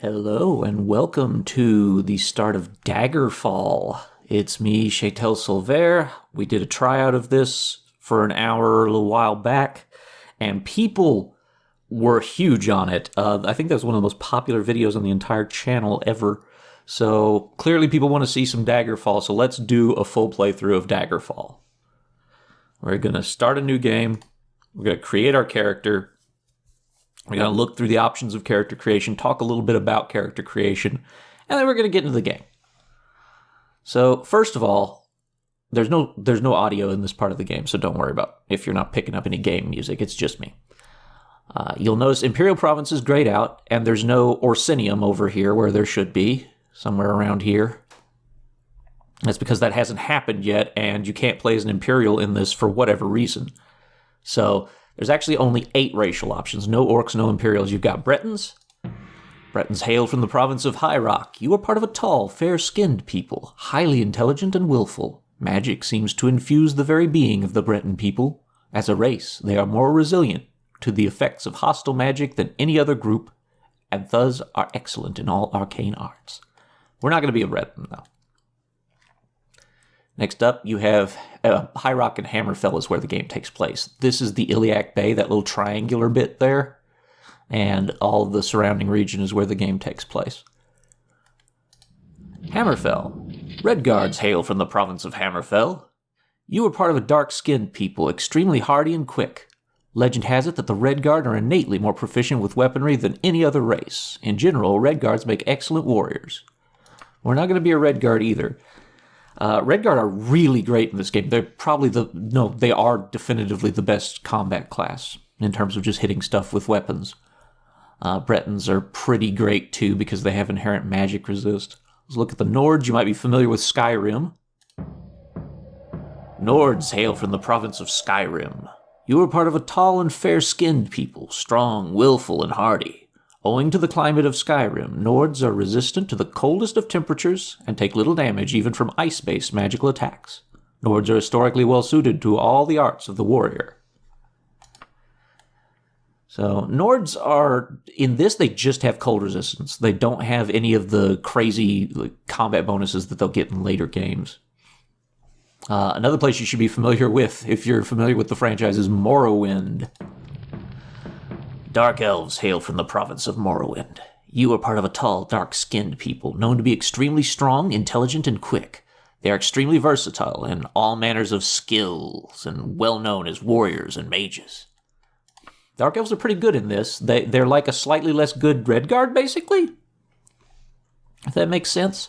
Hello and welcome to the start of Daggerfall. It's me, Chay Silver. We did a tryout of this for an hour a little while back, and people were huge on it. I think that was one of the most popular videos on the entire channel ever. So clearly people want to see some Daggerfall, so let's do a full playthrough of Daggerfall. We're going to start a new game. We're going to create our character. We're going to look through the options of character creation, talk a little bit about character creation, and then we're going to get into the game. So, first of all, there's no audio in this part of the game, so don't worry about if you're not picking up any game music. It's just me. You'll notice Imperial Province is grayed out, and there's no Orsinium over here where there should be, somewhere around here. That's because that hasn't happened yet, and you can't play as an Imperial in this for whatever reason. So, there's actually only 8 racial options. No Orcs, no Imperials. You've got Bretons. Bretons hail from the province of High Rock. You are part of a tall, fair-skinned people, highly intelligent and willful. Magic seems to infuse the very being of the Breton people. As a race, they are more resilient to the effects of hostile magic than any other group, and thus are excellent in all arcane arts. We're not going to be a Breton, though. Next up, you have High Rock and Hammerfell is where the game takes place. This is the Iliac Bay, that little triangular bit there, and all the surrounding region is where the game takes place. Hammerfell. Redguards hail from the province of Hammerfell. You are part of a dark-skinned people, extremely hardy and quick. Legend has it that the Redguard are innately more proficient with weaponry than any other race. In general, Redguards make excellent warriors. We're not going to be a Redguard either. Redguard are really great in this game. They're probably they are definitively the best combat class in terms of just hitting stuff with weapons. Bretons are pretty great too because they have inherent magic resist. Let's look at the Nords. You might be familiar with Skyrim. Nords hail from the province of Skyrim. You are part of a tall and fair-skinned people, strong, willful, and hardy. Owing to the climate of Skyrim, Nords are resistant to the coldest of temperatures and take little damage even from ice-based magical attacks. Nords are historically well-suited to all the arts of the warrior. So, Nords are, in this, they just have cold resistance. They don't have any of the crazy combat bonuses that they'll get in later games. Another place you should be familiar with, if you're familiar with the franchise, is Morrowind. Dark Elves hail from the province of Morrowind. You are part of a tall, dark-skinned people, known to be extremely strong, intelligent, and quick. They are extremely versatile in all manners of skills, and well-known as warriors and mages. Dark Elves are pretty good in this. They're like a slightly less good Redguard, basically? If that makes sense.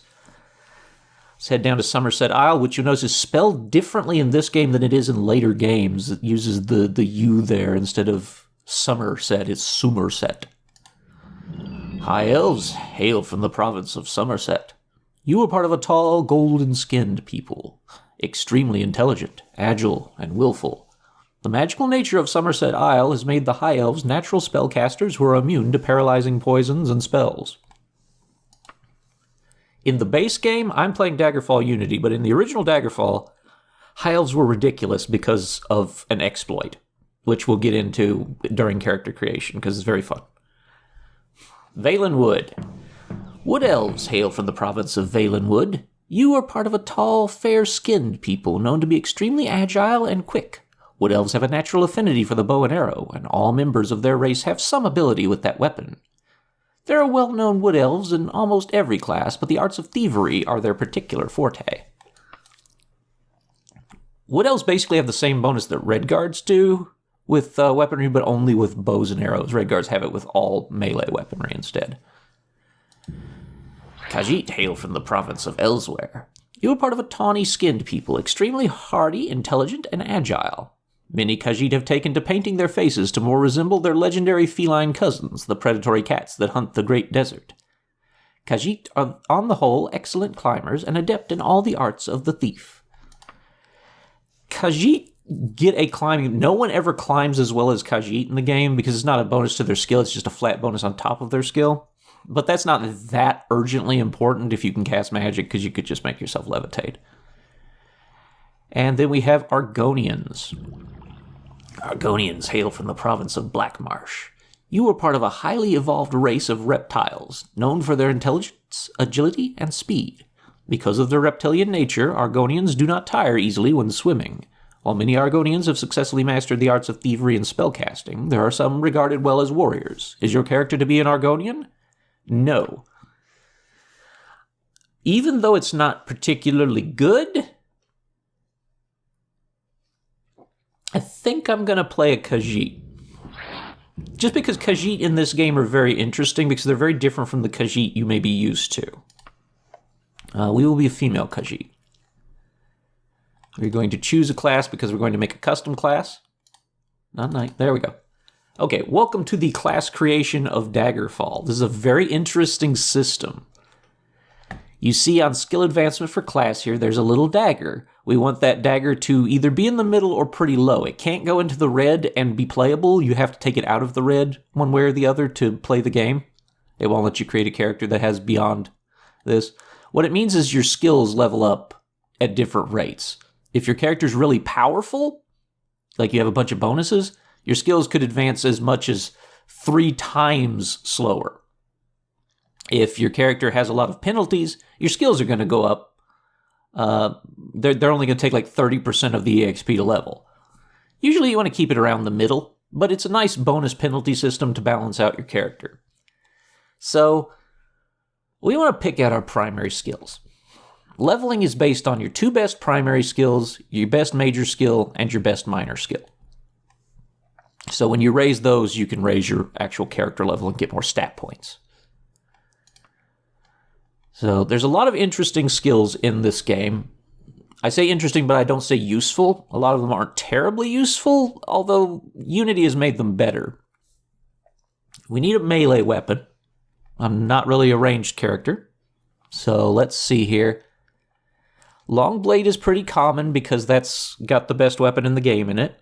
Let's head down to Somerset Isle, which you'll notice is spelled differently in this game than it is in later games. It uses the U there instead of Somerset, it's Somerset. High Elves hail from the province of Somerset. You are part of a tall, golden-skinned people, extremely intelligent, agile, and willful. The magical nature of Somerset Isle has made the High Elves natural spellcasters who are immune to paralyzing poisons and spells. In the base game, I'm playing Daggerfall Unity, but in the original Daggerfall, High Elves were ridiculous because of an exploit, which we'll get into during character creation, because it's very fun. Valenwood. Wood Elves hail from the province of Valenwood. You are part of a tall, fair-skinned people known to be extremely agile and quick. Wood Elves have a natural affinity for the bow and arrow, and all members of their race have some ability with that weapon. There are well-known Wood Elves in almost every class, but the arts of thievery are their particular forte. Wood Elves basically have the same bonus that Redguards do, with weaponry, but only with bows and arrows. Redguards have it with all melee weaponry instead. Khajiit hail from the province of Elsewhere. You are part of a tawny-skinned people, extremely hardy, intelligent, and agile. Many Khajiit have taken to painting their faces to more resemble their legendary feline cousins, the predatory cats that hunt the Great Desert. Khajiit are, on the whole, excellent climbers and adept in all the arts of the thief. Khajiit get a climbing. No one ever climbs as well as Khajiit in the game because it's not a bonus to their skill. It's just a flat bonus on top of their skill. But that's not that urgently important if you can cast magic because you could just make yourself levitate. And then we have Argonians. Argonians hail from the province of Blackmarsh. You are part of a highly evolved race of reptiles, known for their intelligence, agility, and speed. Because of their reptilian nature, Argonians do not tire easily when swimming. While many Argonians have successfully mastered the arts of thievery and spellcasting, there are some regarded well as warriors. Is your character to be an Argonian? No. Even though it's not particularly good, I think I'm going to play a Khajiit. Just because Khajiit in this game are very interesting, because they're very different from the Khajiit you may be used to. We will be a female Khajiit. We're going to choose a class because we're going to make a custom class. Not nice. There we go. Okay, welcome to the class creation of Daggerfall. This is a very interesting system. You see on skill advancement for class here, there's a little dagger. We want that dagger to either be in the middle or pretty low. It can't go into the red and be playable. You have to take it out of the red one way or the other to play the game. It won't let you create a character that has beyond this. What it means is your skills level up at different rates. If your character's really powerful, like you have a bunch of bonuses, your skills could advance as much as 3 times slower. If your character has a lot of penalties, your skills are going to go up. They're only going to take like 30% of the EXP to level. Usually you want to keep it around the middle, but it's a nice bonus penalty system to balance out your character. So we want to pick out our primary skills. Leveling is based on your 2 best primary skills, your best major skill, and your best minor skill. So when you raise those, you can raise your actual character level and get more stat points. So there's a lot of interesting skills in this game. I say interesting, but I don't say useful. A lot of them aren't terribly useful, although Unity has made them better. We need a melee weapon. I'm not really a ranged character. So let's see here. Longblade is pretty common because that's got the best weapon in the game in it.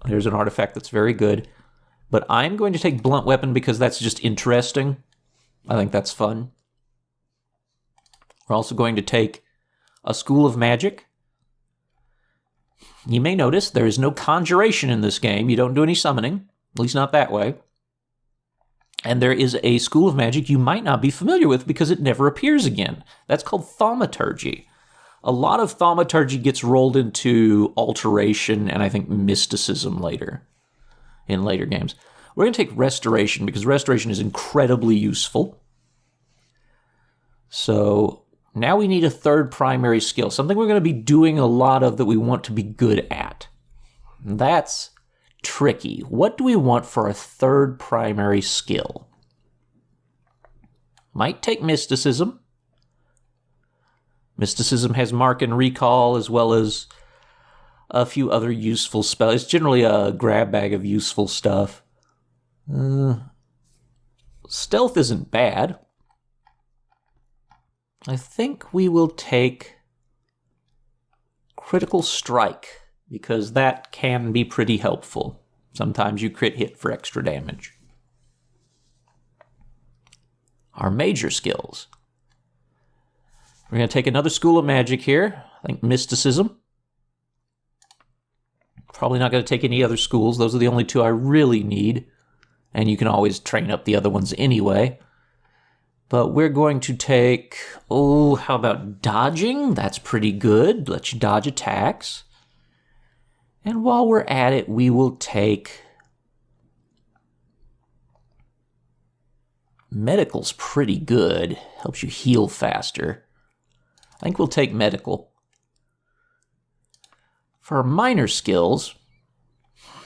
There's an artifact that's very good. But I'm going to take blunt weapon because that's just interesting. I think that's fun. We're also going to take a School of Magic. You may notice there is no conjuration in this game. You don't do any summoning, at least not that way. And there is a School of Magic you might not be familiar with because it never appears again. That's called Thaumaturgy. A lot of Thaumaturgy gets rolled into Alteration and I think Mysticism later, in later games. We're going to take Restoration because Restoration is incredibly useful. So now we need a 3rd primary skill, something we're going to be doing a lot of that we want to be good at. That's tricky. What do we want for a 3rd primary skill? Might take Mysticism. Mysticism has Mark and Recall as well as a few other useful spells. It's generally a grab bag of useful stuff. Stealth isn't bad. I think we will take Critical Strike because that can be pretty helpful. Sometimes you crit hit for extra damage. Our major skills. We're going to take another School of Magic here. I think Mysticism. Probably not going to take any other schools. Those are the only 2 I really need. And you can always train up the other ones anyway. But we're going to take, how about Dodging? That's pretty good. Let you dodge attacks. And while we're at it, we will take Medical's pretty good. Helps you heal faster. I think we'll take Medical. For our minor skills,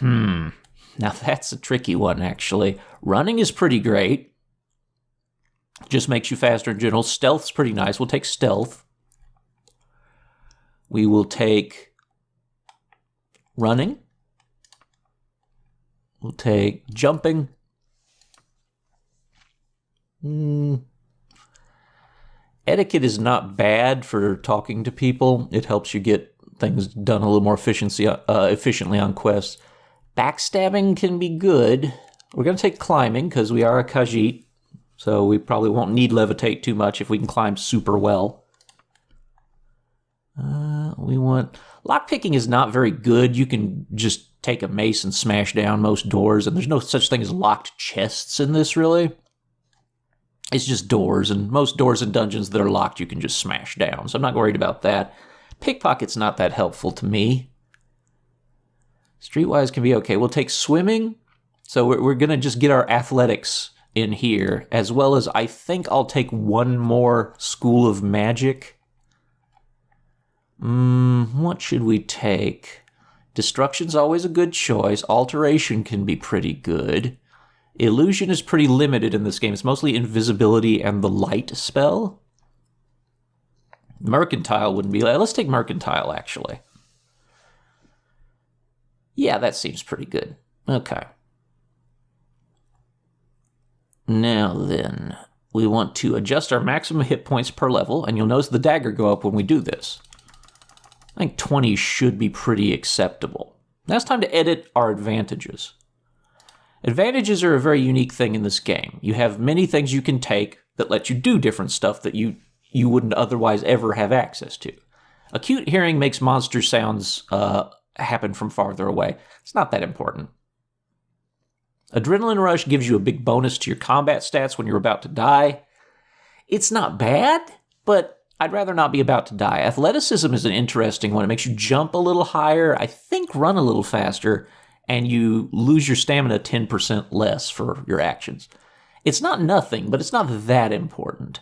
now that's a tricky one, actually. Running is pretty great. Just makes you faster in general. Stealth's pretty nice. We'll take Stealth. We will take Running. We'll take Jumping. Etiquette is not bad for talking to people. It helps you get things done a little more efficiently on quests. Backstabbing can be good. We're going to take Climbing because we are a Khajiit, so we probably won't need Levitate too much if we can climb super well. We want... Lockpicking is not very good. You can just take a mace and smash down most doors, and there's no such thing as locked chests in this, really. It's just doors, and most doors in dungeons that are locked you can just smash down, so I'm not worried about that. Pickpocket's not that helpful to me. Streetwise can be okay. We'll take swimming, so we're going to just get our athletics in here, as well as I think I'll take one more School of Magic. What should we take? Destruction's always a good choice. Alteration can be pretty good. Illusion is pretty limited in this game. It's mostly invisibility and the light spell. Mercantile wouldn't be... Let's take Mercantile, actually. Yeah, that seems pretty good. Okay. Now then, we want to adjust our maximum hit points per level, and you'll notice the dagger go up when we do this. I think 20 should be pretty acceptable. Now it's time to edit our advantages. Advantages are a very unique thing in this game. You have many things you can take that let you do different stuff that you wouldn't otherwise ever have access to. Acute hearing makes monster sounds happen from farther away. It's not that important. Adrenaline Rush gives you a big bonus to your combat stats when you're about to die. It's not bad, but I'd rather not be about to die. Athleticism is an interesting one. It makes you jump a little higher, I think run a little faster, and you lose your stamina 10% less for your actions. It's not nothing, but it's not that important.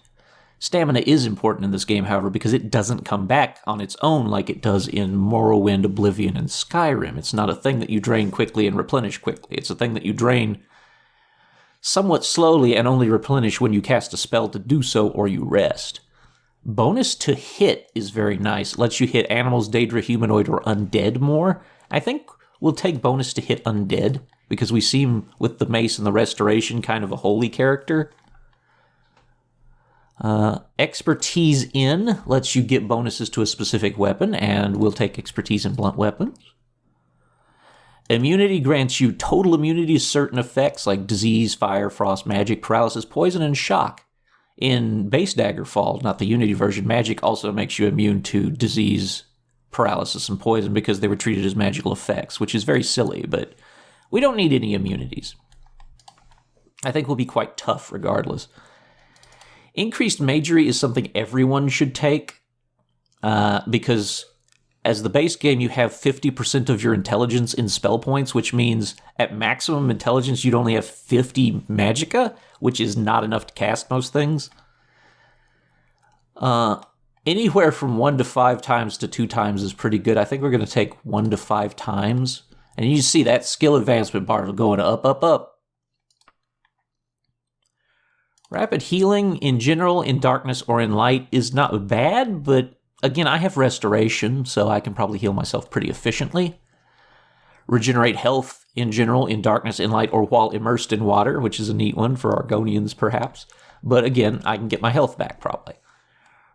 Stamina is important in this game, however, because it doesn't come back on its own like it does in Morrowind, Oblivion, and Skyrim. It's not a thing that you drain quickly and replenish quickly. It's a thing that you drain somewhat slowly and only replenish when you cast a spell to do so or you rest. Bonus to hit is very nice. It lets you hit animals, Daedra, humanoid, or undead more. I think we'll take bonus to hit undead, because we seem, with the mace and the restoration, kind of a holy character. Expertise in lets you get bonuses to a specific weapon, and we'll take expertise in blunt weapons. Immunity grants you total immunity to certain effects like disease, fire, frost, magic, paralysis, poison, and shock. In base Daggerfall, not the Unity version, magic also makes you immune to disease, paralysis, and poison because they were treated as magical effects, which is very silly, but we don't need any immunities. I think we'll be quite tough regardless. Increased magery is something everyone should take, because as the base game, you have 50% of your intelligence in spell points, which means at maximum intelligence, you'd only have 50 magicka, which is not enough to cast most things. Anywhere from 1 to 5 times to 2 times is pretty good. I think we're going to take 1 to 5 times. And you see that skill advancement bar going up, up, up. Rapid healing in general, in darkness or in light, is not bad, but again, I have restoration, so I can probably heal myself pretty efficiently. Regenerate health in general, in darkness, in light, or while immersed in water, which is a neat one for Argonians, perhaps. But again, I can get my health back, probably.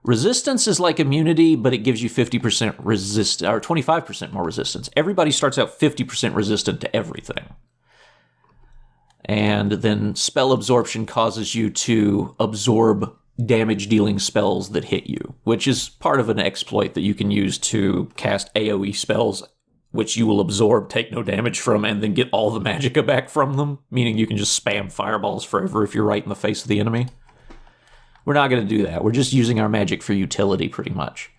Resistance is like immunity, but it gives you 50% resist, or 25% more resistance. Everybody starts out 50% resistant to everything. And then spell absorption causes you to absorb damage-dealing spells that hit you, which is part of an exploit that you can use to cast AoE spells, which you will absorb, take no damage from, and then get all the magicka back from them, meaning you can just spam fireballs forever if you're right in the face of the enemy. We're not going to do that. We're just using our magic for utility, pretty much.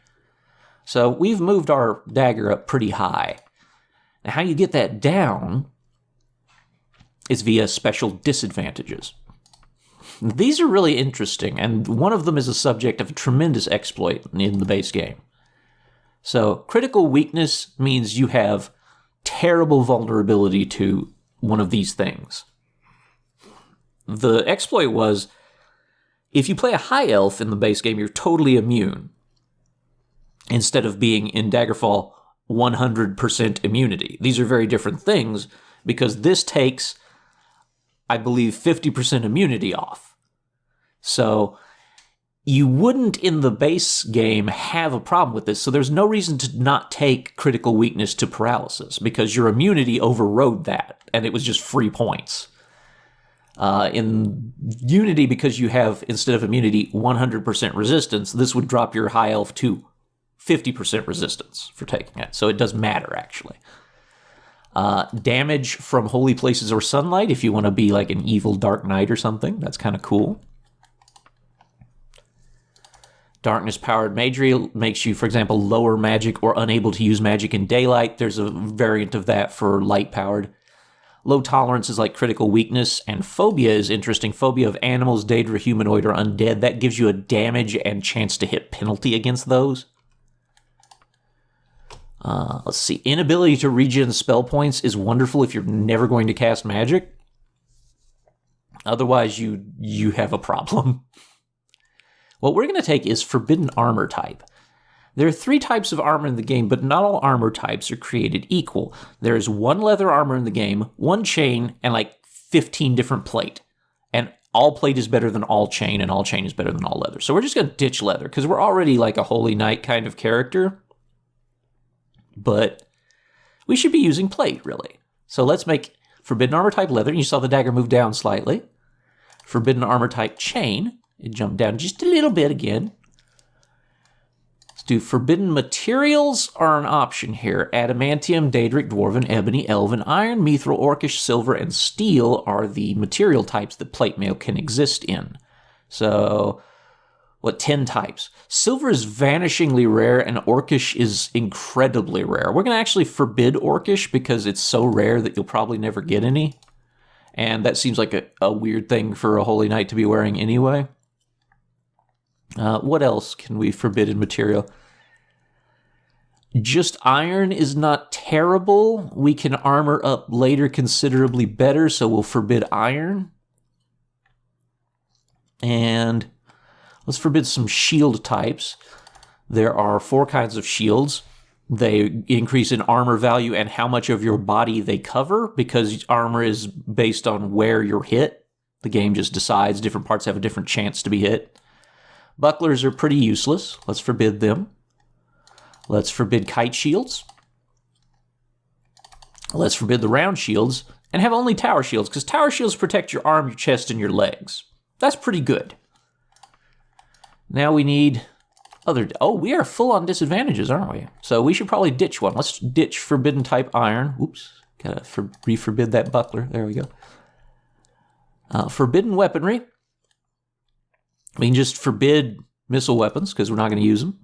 So we've moved our dagger up pretty high. Now, how you get that down is via special disadvantages. These are really interesting, and one of them is a subject of a tremendous exploit in the base game. So, critical weakness means you have terrible vulnerability to one of these things. The exploit was, if you play a high elf in the base game, you're totally immune, instead of being, in Daggerfall, 100% immunity. These are very different things, because this takes, I believe, 50% immunity off. So you wouldn't in the base game have a problem with this, so there's no reason to not take critical weakness to paralysis, because your immunity overrode that, and it was just free points. In Unity, because you have, instead of immunity, 100% resistance, this would drop your high elf to 50% resistance for taking it, so it does matter, actually. Damage from holy places or sunlight, if you want to be like an evil dark knight or something. That's kind of cool. Darkness-powered magery makes you, for example, lower magic or unable to use magic in daylight. There's a variant of that for light-powered. Low tolerance is like critical weakness, and phobia is interesting. Phobia of animals, daedra, humanoid, or undead. That gives you a damage and chance to hit penalty against those. Let's see. Inability to regen spell points is wonderful if you're never going to cast magic. Otherwise, you have a problem. What we're going to take is Forbidden Armor type. There are 3 types of armor in the game, but not all armor types are created equal. There is 1 leather armor in the game, 1 chain, and like 15 different plate. And all plate is better than all chain, and all chain is better than all leather. So we're just going to ditch leather, because we're already like a Holy Knight kind of character. But we should be using plate, really. So let's make Forbidden Armor type leather. You saw the dagger move down slightly. Forbidden Armor type chain. It jumped down just a little bit again. Let's do Forbidden Materials are an option here. Adamantium, Daedric, Dwarven, Ebony, Elven, Iron, Mithril, Orcish, Silver, and Steel are the material types that plate mail can exist in. So, 10 types? Silver is vanishingly rare, and Orcish is incredibly rare. We're going to actually forbid Orcish because it's so rare that you'll probably never get any. And that seems like a weird thing for a Holy Knight to be wearing anyway. What else can we forbid in material? Just iron is not terrible. We can armor up later considerably better, so we'll forbid iron. And let's forbid some shield types. There are 4 kinds of shields. They increase in armor value and how much of your body they cover, because armor is based on where you're hit. The game just decides different parts have a different chance to be hit. Bucklers are pretty useless. Let's forbid them. Let's forbid kite shields. Let's forbid the round shields and have only tower shields, because tower shields protect your arm, your chest, and your legs. That's pretty good. Now we need other... Oh, we are full on disadvantages, aren't we? So we should probably ditch one. Let's ditch Forbidden type iron. Oops. Gotta re-forbid that buckler. There we go. Forbidden weaponry. We can just forbid missile weapons, because we're not going to use them.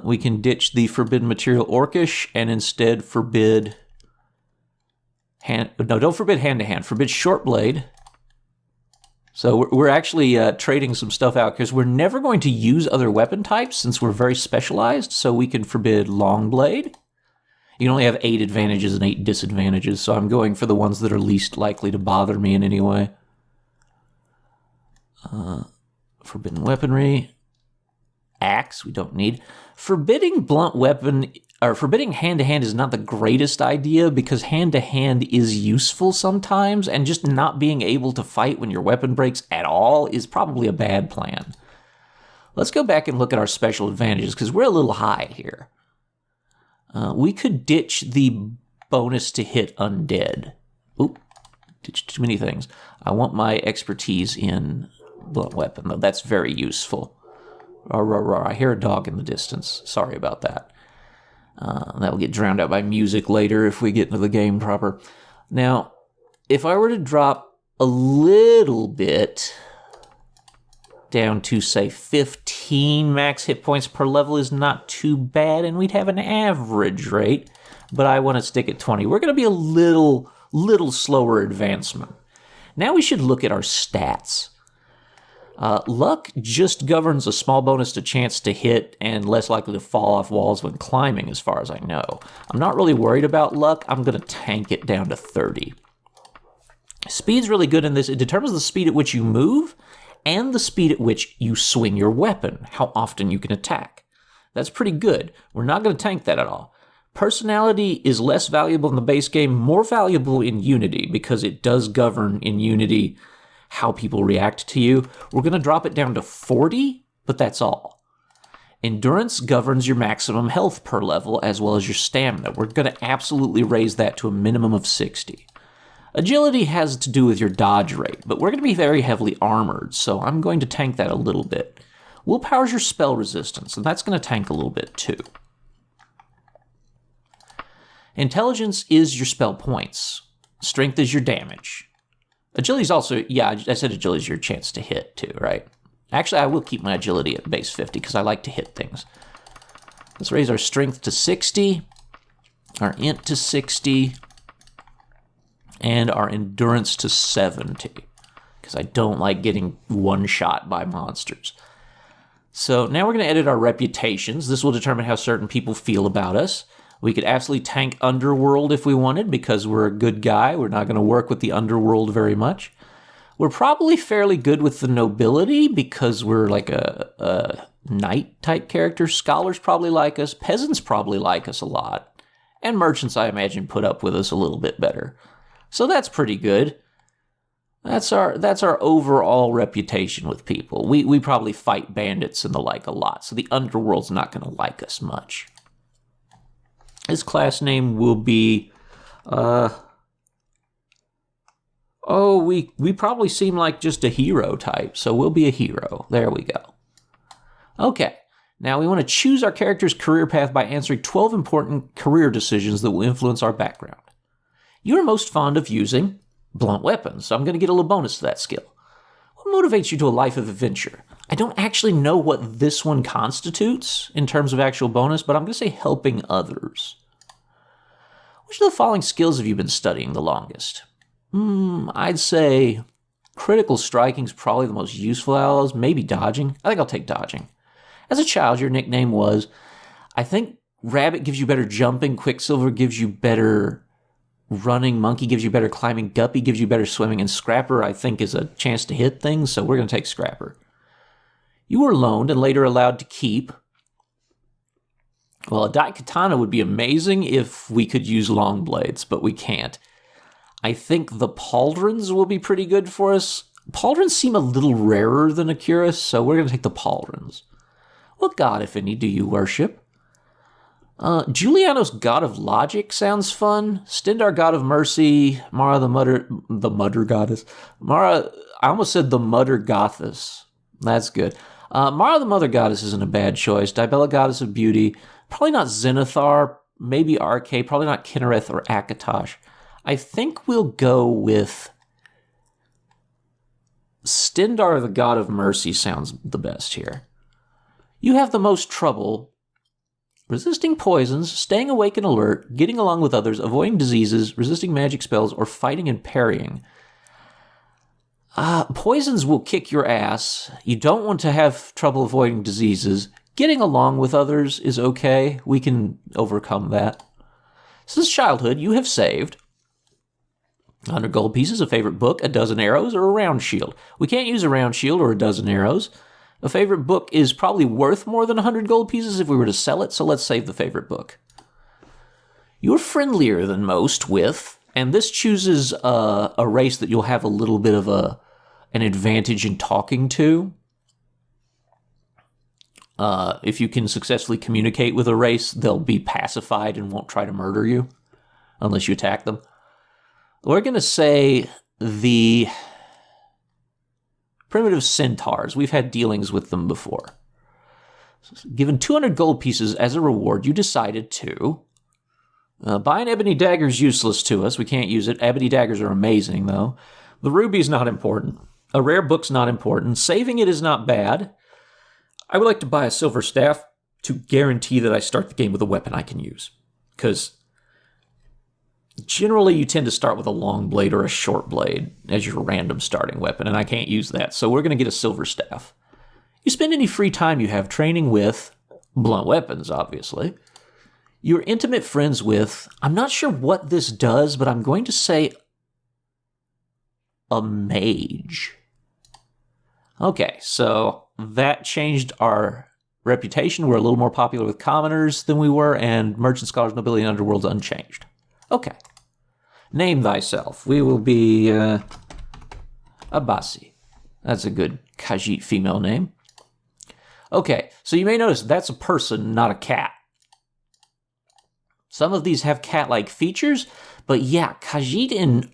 We can ditch the forbidden material Orcish and instead forbid... No, don't forbid hand-to-hand. Forbid short blade. So we're actually trading some stuff out, because we're never going to use other weapon types since we're very specialized, so we can forbid long blade. You can only have 8 advantages and 8 disadvantages, so I'm going for the ones that are least likely to bother me in any way. Forbidden weaponry. Axe, we don't need. Forbidding blunt weapon, or forbidding hand-to-hand is not the greatest idea, because hand-to-hand is useful sometimes, and just not being able to fight when your weapon breaks at all is probably a bad plan. Let's go back and look at our special advantages, because we're a little high here. We could ditch the bonus to hit undead. Oop, ditch too many things. I want my expertise in blunt weapon, though. That's very useful. I hear a dog in the distance. Sorry about that. That will get drowned out by music later if we get into the game proper. Now, if I were to drop a little bit down to, say, 15 max hit points per level is not too bad, and we'd have an average rate, but I want to stick at 20. We're going to be a little slower advancement. Now we should look at our stats. Luck just governs a small bonus to chance to hit and less likely to fall off walls when climbing, as far as I know. I'm not really worried about luck. I'm going to tank it down to 30. Speed's really good in this. It determines the speed at which you move and the speed at which you swing your weapon, how often you can attack. That's pretty good. We're not going to tank that at all. Personality is less valuable in the base game, more valuable in Unity, because it does govern in Unity how people react to you. We're going to drop it down to 40, but that's all. Endurance governs your maximum health per level, as well as your stamina. We're going to absolutely raise that to a minimum of 60. Agility has to do with your dodge rate, but we're going to be very heavily armored, so I'm going to tank that a little bit. Willpower's your spell resistance, and that's going to tank a little bit too. Intelligence is your spell points. Strength is your damage. Agility is also, I said agility is your chance to hit too, right? Actually, I will keep my agility at base 50 because I like to hit things. Let's raise our strength to 60, our int to 60, and our endurance to 70 because I don't like getting one-shot by monsters. So now we're going to edit our reputations. This will determine how certain people feel about us. We could absolutely tank Underworld if we wanted because we're a good guy. We're not going to work with the Underworld very much. We're probably fairly good with the nobility because we're like a knight-type character. Scholars probably like us. Peasants probably like us a lot. And merchants, I imagine, put up with us a little bit better. So that's pretty good. That's our overall reputation with people. We probably fight bandits and the like a lot, so the Underworld's not going to like us much. His class name will be... we probably seem like just a hero type, so we'll be a hero. There we go. Okay, now we want to choose our character's career path by answering 12 important career decisions that will influence our background. You are most fond of using blunt weapons, so I'm going to get a little bonus to that skill. What motivates you to a life of adventure? I don't actually know what this one constitutes in terms of actual bonus, but I'm going to say helping others. Which of the following skills have you been studying the longest? I'd say critical striking is probably the most useful out of those. Maybe dodging. I think I'll take dodging. As a child, your nickname was, I think Rabbit gives you better jumping, Quicksilver gives you better running, Monkey gives you better climbing, Guppy gives you better swimming, and Scrapper, I think, is a chance to hit things, so we're going to take Scrapper. You were loaned and later allowed to keep. Well, a Daikatana would be amazing if we could use long blades, but we can't. I think the Pauldrons will be pretty good for us. Pauldrons seem a little rarer than Acuris, so we're going to take the Pauldrons. What god, if any, do you worship? Giuliano's god of logic sounds fun. Stendar, god of mercy. Mara the Mutter goddess. Mara, I almost said the Mutter goddess. That's good. Mara the Mother goddess isn't a bad choice. Dibella, goddess of beauty. Probably not Zenithar. Maybe Arcade. Probably not Kinnereth or Akatosh. I think we'll go with Stendar, the god of mercy, sounds the best here. You have the most trouble resisting poisons, staying awake and alert, getting along with others, avoiding diseases, resisting magic spells, or fighting and parrying. Poisons will kick your ass. You don't want to have trouble avoiding diseases. Getting along with others is okay. We can overcome that. Since childhood, you have saved 100 gold pieces, a favorite book, a dozen arrows, or a round shield. We can't use a round shield or a dozen arrows. A favorite book is probably worth more than 100 gold pieces if we were to sell it, so let's save the favorite book. You're friendlier than most with, and this chooses a race that you'll have a little bit of an advantage in talking to. If you can successfully communicate with a race, they'll be pacified and won't try to murder you unless you attack them. We're going to say the primitive centaurs. We've had dealings with them before. Given 200 gold pieces as a reward, you decided to buy an ebony dagger is useless to us. We can't use it. Ebony daggers are amazing, though. The ruby's not important. A rare book's not important. Saving it is not bad. I would like to buy a silver staff to guarantee that I start the game with a weapon I can use. Because generally you tend to start with a long blade or a short blade as your random starting weapon, and I can't use that. So we're going to get a silver staff. You spend any free time you have training with blunt weapons, obviously. You're intimate friends with, I'm not sure what this does, but I'm going to say a mage. Okay, so that changed our reputation. We're a little more popular with commoners than we were, and merchant, scholars, nobility, and underworld's unchanged. Okay. Name thyself. We will be Abasi. That's a good Khajiit female name. Okay, so you may notice that's a person, not a cat. Some of these have cat-like features, but yeah, Khajiit in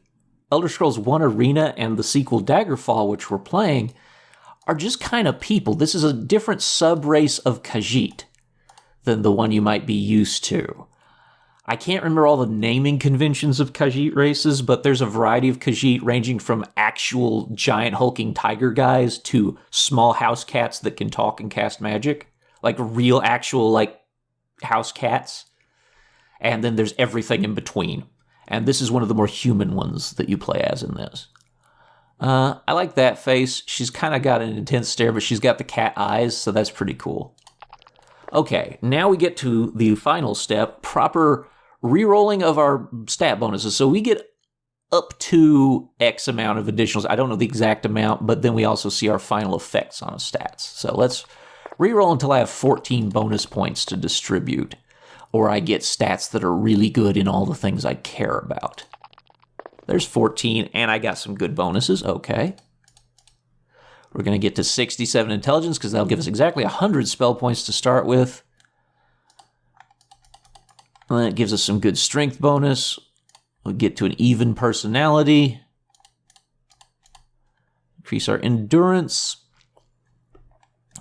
Elder Scrolls 1 Arena and the sequel Daggerfall, which we're playing, are just kind of people. This is a different sub-race of Khajiit than the one you might be used to. I can't remember all the naming conventions of Khajiit races, but there's a variety of Khajiit ranging from actual giant hulking tiger guys to small house cats that can talk and cast magic. Like real, actual, like, house cats. And then there's everything in between. And this is one of the more human ones that you play as in this. I like that face. She's kind of got an intense stare, but she's got the cat eyes, so that's pretty cool. Okay, now we get to the final step, proper rerolling of our stat bonuses. So we get up to X amount of additionals. I don't know the exact amount, but then we also see our final effects on stats. So let's reroll until I have 14 bonus points to distribute, or I get stats that are really good in all the things I care about. There's 14, and I got some good bonuses. Okay. We're going to get to 67 intelligence, because that'll give us exactly 100 spell points to start with. And then it gives us some good strength bonus. We'll get to an even personality. Increase our endurance.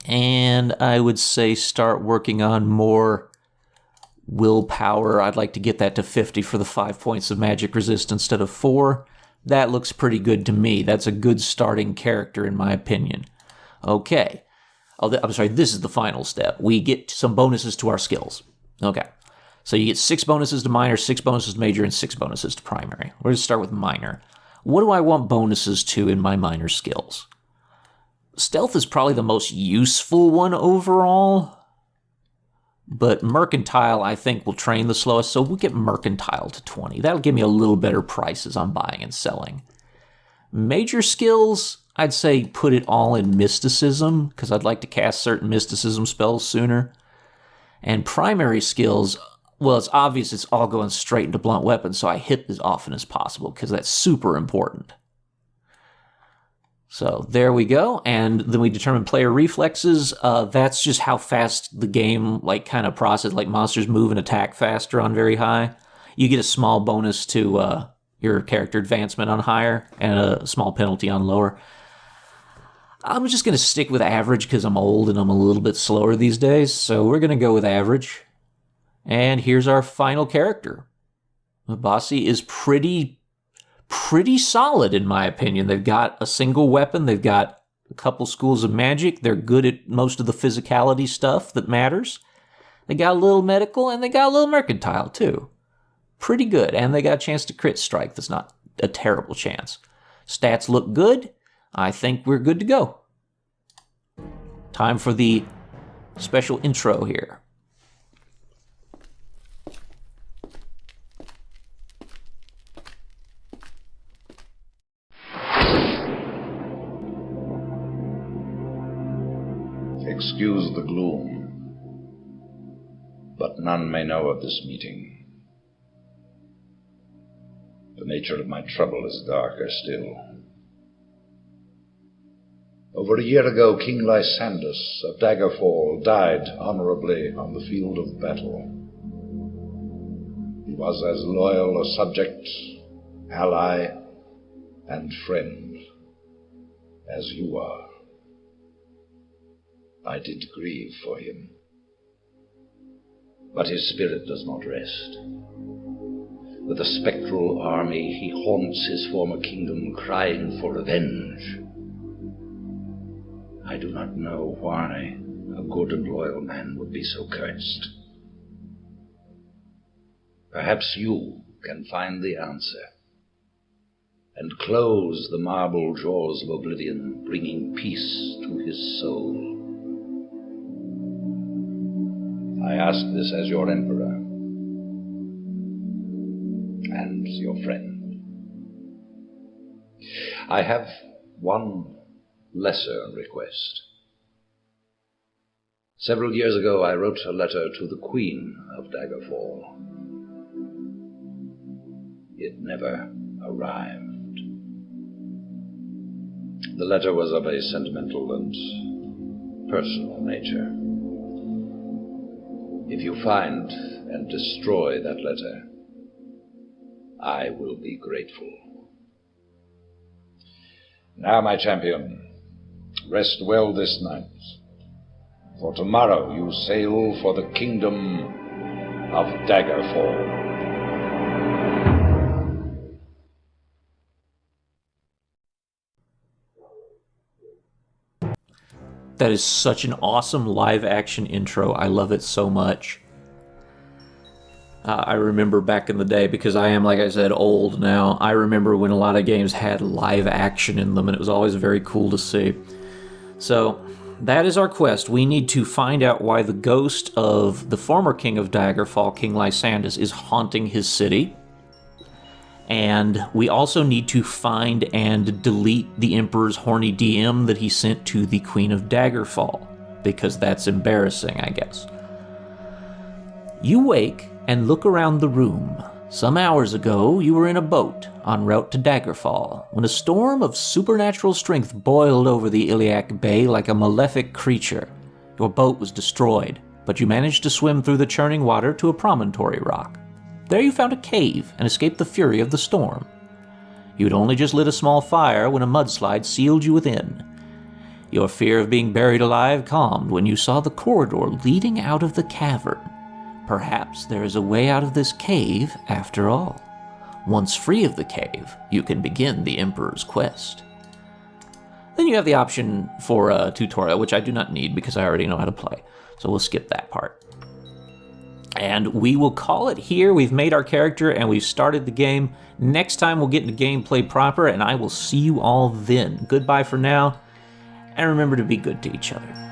And I would say start working on more willpower. I'd like to get that to 50 for the 5 points of magic resist instead of 4. That looks pretty good to me. That's a good starting character in my opinion. Okay. Oh, I'm sorry, this is the final step. We get some bonuses to our skills. Okay. So you get 6 bonuses to minor, 6 bonuses to major, and 6 bonuses to primary. We're going to start with minor. What do I want bonuses to in my minor skills? Stealth is probably the most useful one overall, but Mercantile, I think, will train the slowest, so we'll get Mercantile to 20. That'll give me a little better prices on buying and selling. Major skills, I'd say put it all in Mysticism, because I'd like to cast certain Mysticism spells sooner. And primary skills, well, it's obvious it's all going straight into blunt weapons, so I hit as often as possible, because that's super important. So there we go, and then we determine player reflexes. That's just how fast the game kind of process, like monsters move and attack faster on very high. You get a small bonus to your character advancement on higher, and a small penalty on lower. I'm just going to stick with average because I'm old and I'm a little bit slower these days, so we're going to go with average. And here's our final character. Bossy is pretty solid, in my opinion. They've got a single weapon. They've got a couple schools of magic. They're good at most of the physicality stuff that matters. They got a little medical, and they got a little mercantile, too. Pretty good. And they got a chance to crit strike. That's not a terrible chance. Stats look good. I think we're good to go. Time for the special intro here. Excuse the gloom, but none may know of this meeting. The nature of my trouble is darker still. Over a year ago, King Lysandus of Daggerfall died honorably on the field of battle. He was as loyal a subject, ally, and friend as you are. I did grieve for him, but his spirit does not rest. With a spectral army, he haunts his former kingdom, crying for revenge. I do not know why a good and loyal man would be so cursed. Perhaps you can find the answer and close the marble jaws of oblivion, bringing peace to his soul. I ask this as your emperor and your friend. I have one lesser request. Several years ago, I wrote a letter to the Queen of Daggerfall. It never arrived. The letter was of a sentimental and personal nature. If you find and destroy that letter, I will be grateful. Now, my champion, rest well this night, for tomorrow you sail for the kingdom of Daggerfall. That is such an awesome live-action intro. I love it so much. I remember back in the day, because I am, like I said, old now, I remember when a lot of games had live action in them, and it was always very cool to see. So, that is our quest. We need to find out why the ghost of the former king of Daggerfall, King Lysandus, is haunting his city. And we also need to find and delete the Emperor's horny DM that he sent to the Queen of Daggerfall, because that's embarrassing, I guess. You wake and look around the room. Some hours ago, you were in a boat en route to Daggerfall when a storm of supernatural strength boiled over the Iliac Bay like a malefic creature. Your boat was destroyed, but you managed to swim through the churning water to a promontory rock. There you found a cave and escaped the fury of the storm. You had only just lit a small fire when a mudslide sealed you within. Your fear of being buried alive calmed when you saw the corridor leading out of the cavern. Perhaps there is a way out of this cave after all. Once free of the cave, you can begin the Emperor's quest. Then you have the option for a tutorial, which I do not need because I already know how to play. So we'll skip that part. And we will call it here. We've made our character and we've started the game. Next time we'll get into gameplay proper, and I will see you all then. Goodbye for now, and remember to be good to each other.